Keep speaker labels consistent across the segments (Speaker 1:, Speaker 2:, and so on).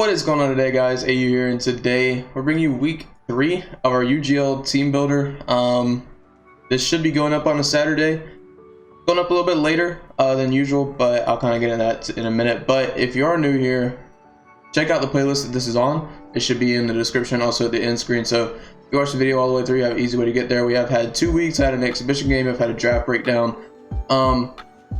Speaker 1: What is going on today, guys? AU here, and today we're bringing you week 3 of our UGL team builder. This should be going up on a Saturday, going up a little bit later than usual, but I'll kind of get into that in a minute. But if you are new here, check out the playlist that this is on. It should be in the description, also at the end screen. So if you watch the video all the way through, you have an easy way to get there. We have had 2 weeks, I had an exhibition game, I've had a draft breakdown.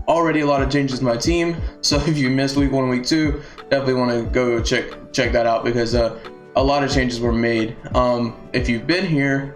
Speaker 1: Already a lot of changes in my team, so if you missed week 1 and week 2, definitely want to go check that out, because a lot of changes were made. If you've been here,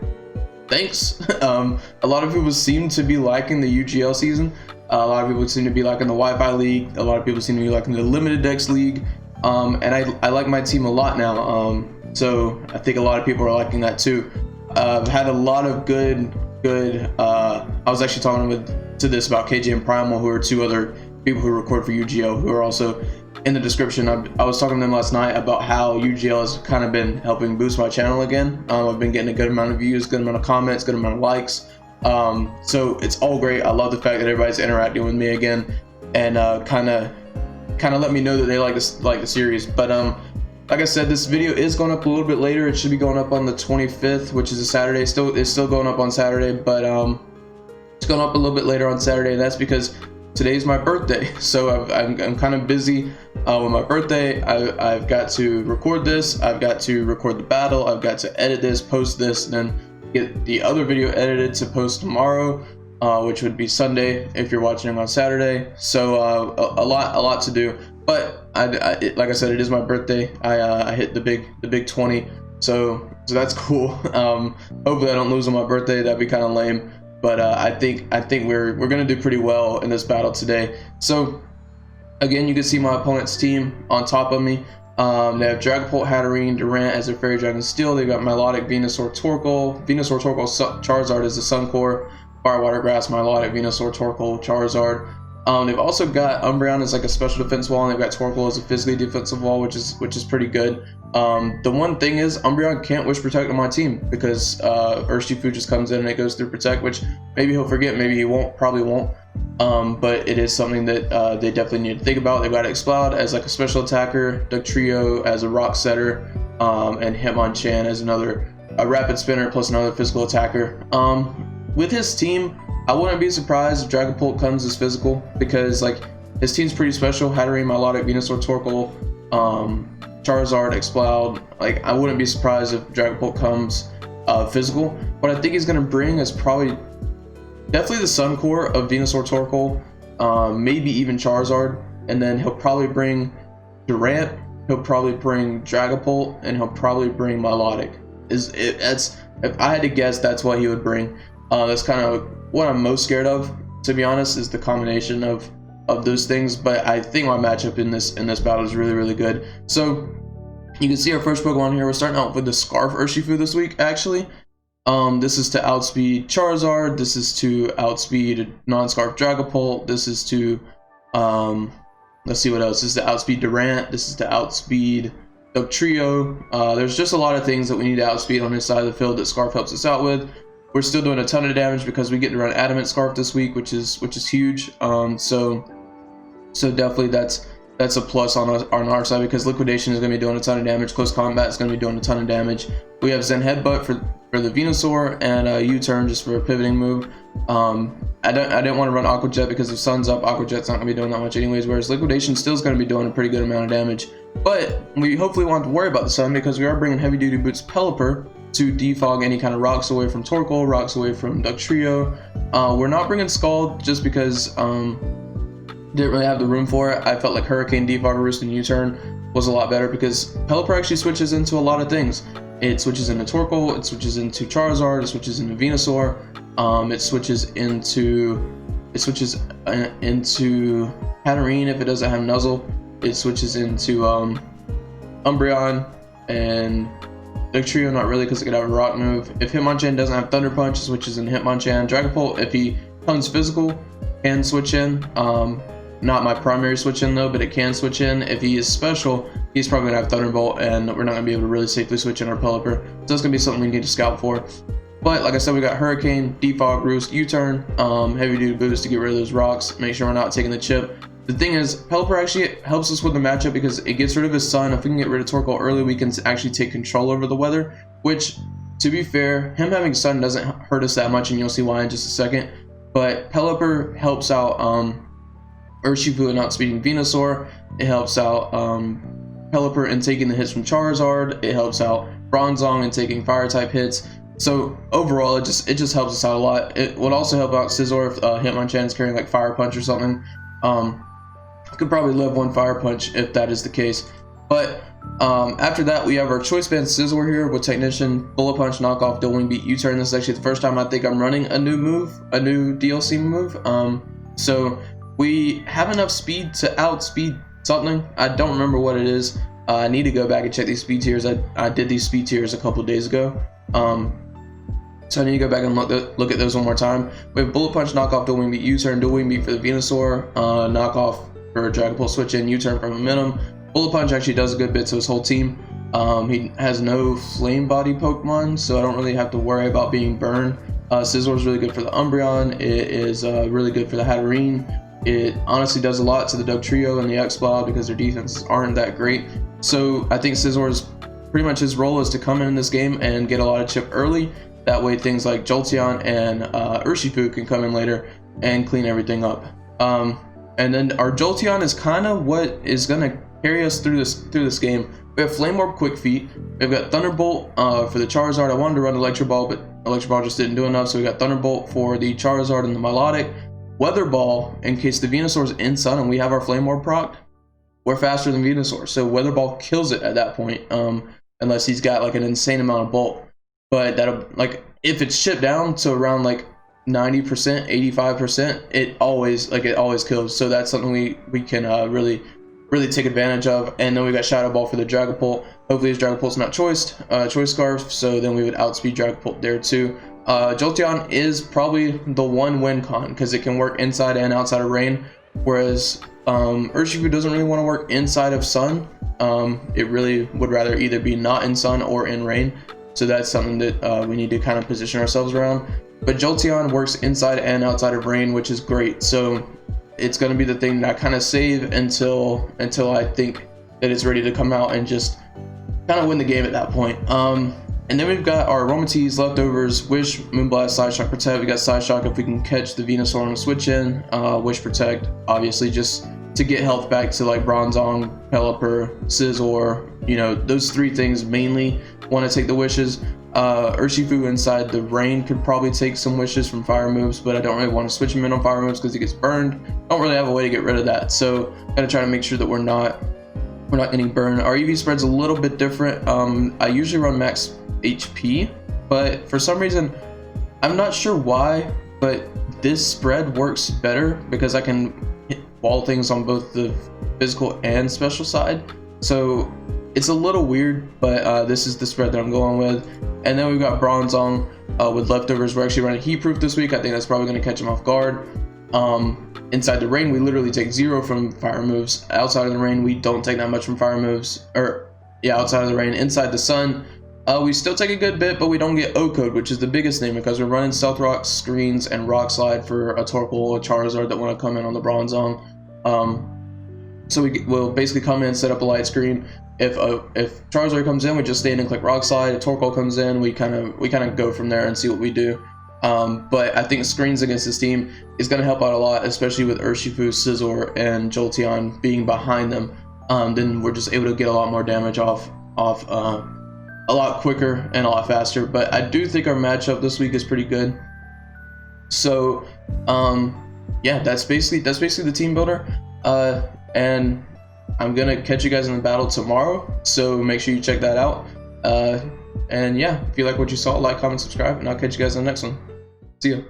Speaker 1: thanks. A lot of people seem to be liking the UGL season. A lot of people seem to be liking the Wi-Fi League. A lot of people seem to be liking the Limited Decks League, and I like my team a lot now. So I think a lot of people are liking that too. I've had a lot of good I was actually talking to this about KJ and Primal, who are 2 other people who record for UGL, who are also in the description. I was talking to them last night about how UGL has kind of been helping boost my channel again. I've been getting a good amount of views, good amount of comments, good amount of likes. So it's all great. I love the fact that everybody's interacting with me again, and kind of let me know that they like the series. But like I said, this video is going up a little bit later. It should be going up on the 25th, which is a Saturday. It's still going up on Saturday, but it's going up a little bit later on Saturday, and that's because today's my birthday. So I'm kind of busy with my birthday. I've got to record this, I've got to record the battle, I've got to edit this, post this, and then get the other video edited to post tomorrow, which would be Sunday if you're watching on Saturday. So a lot to do. But like I said, it is my birthday. I hit the big 20, so that's cool. Hopefully I don't lose on my birthday. That'd be kind of lame. But I think we're gonna do pretty well in this battle today. So again, you can see my opponent's team on top of me. They have Dragapult, Hatterene, Durant as their Fairy Dragon Steel. They've got Milotic, Venusaur, Torkoal. Venusaur, Torkoal, Charizard is the Sun Core. Fire, Water, Grass, Milotic, Venusaur, Torkoal, Charizard. They've also got Umbreon as like a special defense wall, and they've got Torkoal as a physically defensive wall, which is pretty good. The one thing is, Umbreon can't Wish Protect on my team, because Urshifu just comes in and it goes through Protect, which maybe he'll forget, maybe he won't, probably won't. But it is something that they definitely need to think about. They've got Exploud as like a special attacker, Dugtrio as a rock setter, and Hitmonchan as a rapid spinner plus another physical attacker. With his team, I wouldn't be surprised if Dragapult comes as physical, because like his team's pretty special. Hatterene, Milotic, Venusaur, Torkoal, Charizard, Exploud. Like, I wouldn't be surprised if Dragapult comes physical. What I think he's gonna bring is definitely the Sun Core of Venusaur, Torkoal, maybe even Charizard, and then he'll probably bring Durant, he'll probably bring Dragapult, and he'll probably bring Milotic. If I had to guess, that's what he would bring. That's kind of what I'm most scared of, to be honest, is the combination of those things. But I think my matchup in this battle is really good. So you can see our first Pokemon here. We're starting out with the Scarf Urshifu this week, actually. This is to outspeed Charizard. This is to outspeed non-Scarf Dragapult. This is to let's see what else. This is to outspeed Durant. This is to outspeed Dugtrio. There's just a lot of things that we need to outspeed on this side of the field that Scarf helps us out with. We're still doing a ton of damage because we get to run Adamant Scarf this week, which is huge. So definitely that's a plus on our side, because Liquidation is going to be doing a ton of damage. Close Combat is going to be doing a ton of damage. We have Zen Headbutt for the Venusaur, and U-Turn just for a pivoting move. I didn't want to run Aqua Jet because if Sun's up, Aqua Jet's not going to be doing that much anyways, whereas Liquidation still is going to be doing a pretty good amount of damage. But we hopefully won't have to worry about the Sun, because we are bringing Heavy Duty Boots Pelipper to defog any kind of rocks away from Torkoal, rocks away from Dugtrio. We're not bringing Scald just because didn't really have the room for it. I felt like Hurricane, Defog, Roost, and U-Turn was a lot better, because Pelipper actually switches into a lot of things. It switches into Torkoal, it switches into Charizard, it switches into Venusaur, it switches into Hatterene if it doesn't have Nuzzle, it switches into Umbreon, and Dugtrio not really, because it could have a rock move. If Hitmonchan doesn't have Thunder Punch, it switches in Hitmonchan. Dragapult, if he comes physical, can switch in. Not my primary switch in though, but it can switch in. If he is special, he's probably gonna have Thunderbolt, and we're not gonna be able to really safely switch in our Pelipper. So that's gonna be something we need to scout for. But like I said, we got Hurricane, Defog, Roost, U-Turn, Heavy Duty Boost to get rid of those rocks, make sure we're not taking the chip. The thing is, Pelipper actually helps us with the matchup because it gets rid of his sun. If we can get rid of Torkoal early, we can actually take control over the weather, which, to be fair, him having sun doesn't hurt us that much, and you'll see why in just a second. But Pelipper helps out Urshifu in outspeeding Venusaur. It helps out Pelipper in taking the hits from Charizard. It helps out Bronzong in taking fire type hits. So overall, it just helps us out a lot. It would also help out Scizor if Hitmonchan is carrying like Fire Punch or something. Could probably live one Fire Punch if that is the case. But after that, we have our Choice Band Scizor here with Technician, Bullet Punch, Knockoff, Dual Wing Beat, U-Turn. This is actually the first time I think I'm running a new move, a new DLC move. So we have enough speed to outspeed something. I don't remember what it is. I need to go back and check these speed tiers. I did these speed tiers a couple of days ago. So I need to go back and look at those one more time. We have Bullet Punch, Knockoff, Dual Wing Beat, U-Turn, Dual Wing Beat for the Venusaur, Knockoff for Dragon Pulse Switch in, U-Turn for Momentum. Bullet Punch actually does a good bit to his whole team. He has no Flame Body Pokemon, so I don't really have to worry about being burned. Scizor is really good for the Umbreon. It is really good for the Hatterene. It honestly does a lot to the Dugtrio and the X-Blob because their defenses aren't that great. So I think Scizor's pretty much his role is to come in this game and get a lot of chip early. That way things like Jolteon and Urshifu can come in later and clean everything up. And then our Jolteon is kind of what is going to carry us through this game. We have Flame Orb, Quick Feet. We've got Thunderbolt for the Charizard. I wanted to run Electro Ball, but Electro Ball just didn't do enough. So we got Thunderbolt for the Charizard and the Milotic. Weather Ball in case the Venusaur's in Sun and we have our Flame Orb proc. We're faster than Venusaur, so Weather Ball kills it at that point, unless he's got like an insane amount of bulk. But that'll, like, if it's shipped down to around like 90%, 85%, it always kills. So that's something we can really take advantage of. And then we got Shadow Ball for the Dragapult. Hopefully his Dragapult's not choice scarf, so then we would outspeed Dragapult there too. Jolteon is probably the one win con because it can work inside and outside of rain, whereas Urshifu doesn't really want to work inside of sun. It really would rather either be not in sun or in rain. So that's something that we need to kind of position ourselves around. But Jolteon works inside and outside of rain, which is great. So it's going to be the thing that I kind of save until I think that it's ready to come out and just kind of win the game at that point. And then we've got our Aromatisse, Leftovers, Wish, Moonblast, Side Shock, Protect. We got Side Shock if we can catch the Venusaur on a switch in. Wish, Protect, obviously just to get health back to like Bronzong, Pelipper, Scizor. You know, those three things mainly want to take the wishes. Urshifu inside the rain could probably take some wishes from fire moves, but I don't really want to switch him in on fire moves because he gets burned. Don't really have a way to get rid of that, so gotta try to make sure that we're not getting burned. Our EV spread's a little bit different. I usually run max HP, but for some reason I'm not sure why, but this spread works better because I can hit wall things on both the physical and special side. So it's a little weird, but this is the spread that I'm going with. And then we've got Bronzong with Leftovers. We're actually running Heat Proof this week. I think that's probably going to catch him off guard. Inside the rain, we literally take 0 from fire moves. Outside of the rain, we don't take that much from fire moves. Outside of the rain. Inside the sun, we still take a good bit, but we don't get O-Code, which is the biggest thing because we're running Stealth Rock, Screens, and Rock Slide for a Torkoal, a Charizard that want to come in on the Bronzong. So we'll basically come in, set up a light screen. If Charizard comes in, we just stand and click Rock Slide. If Torkoal comes in, we kind of go from there and see what we do. But I think Screens against this team is going to help out a lot, especially with Urshifu, Scizor, and Jolteon being behind them. Then we're just able to get a lot more damage off a lot quicker and a lot faster. But I do think our matchup this week is pretty good. So yeah, that's basically the team builder. And I'm gonna catch you guys in the battle tomorrow, so make sure you check that out. And yeah, if you like what you saw, like, comment, subscribe, and I'll catch you guys in the next one. See ya.